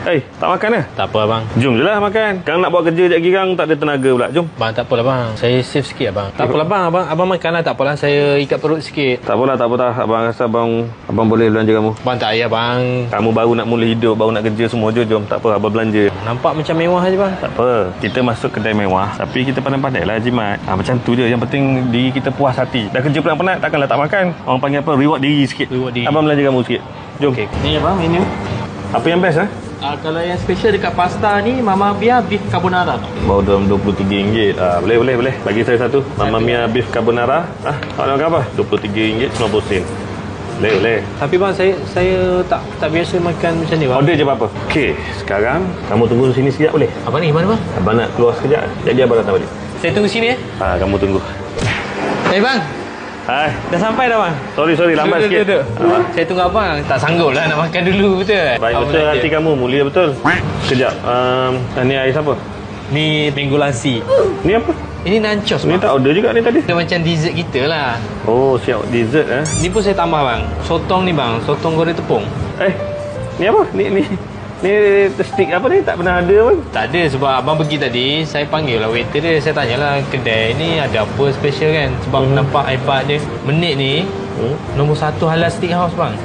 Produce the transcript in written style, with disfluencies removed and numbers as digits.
Tak makan ke? Tak apa abang. Jom je lah makan. Kang nak buat kerja sekejap girang, tak ada tenaga pula. Jom. Bang, tak apalah bang. Saya save sikit abang. Tak apalah bang. Abang makan lah. Tak apalah. Saya ikat perut sikit. Tak apalah, tak apa dah. Abang rasa abang boleh belanja kamu. Bang, tak payah bang. Kamu baru nak mula hidup, baru nak kerja semua je. Jom, tak apa, abang belanja. Nampak macam mewah je bang. Tak apa, kita masuk kedai mewah, tapi kita pandai-pandai lah jimat. Macam tu je. Yang penting diri kita puas hati. Dah kerja penat-penat, takkanlah tak makan. Orang panggil apa? Reward diri sikit. Reward diri. Abang belanja kamu sikit. Jom. Okay. Ni abang menu. Apa yang best Kalau yang special dekat pasta ni, Mama Mia beef carbonara. Baru dalam RM23. Boleh. Bagi saya satu. Mama Mia beef carbonara. Awak nak makan apa? RM23.90. Boleh. Tapi bang, saya tak biasa makan macam ni bang. Order je apa-apa. Okey, sekarang kamu tunggu sini sekejap boleh? Abang ni mana bang? Abang nak keluar sekejap. Jadi abang datang balik. Saya tunggu sini Kamu tunggu. Bang. Hai. Dah sampai dah bang. Sorry lambat sikit. Duduk. Saya tunggu abang. Tak sanggup lah nak makan dulu, betul? Baik betul hati kamu, mulia betul. Sekejap. Ni air siapa? Ni mango lassi. Ni apa? Ini nachos Ni bang. tak order juga ni tadi. Dia macam dessert kita lah. Oh, siap dessert Ni pun saya tambah bang. Sotong ni bang. Sotong goreng tepung. Ni apa? Ni stick apa ni? Tak pernah ada pun. Tak ada, sebab abang pergi tadi, saya panggil lah waiter dia. Saya tanyalah kedai ni ada apa special kan. Sebab nampak iPad dia. Menit ni nombor 1 halal steakhouse bang.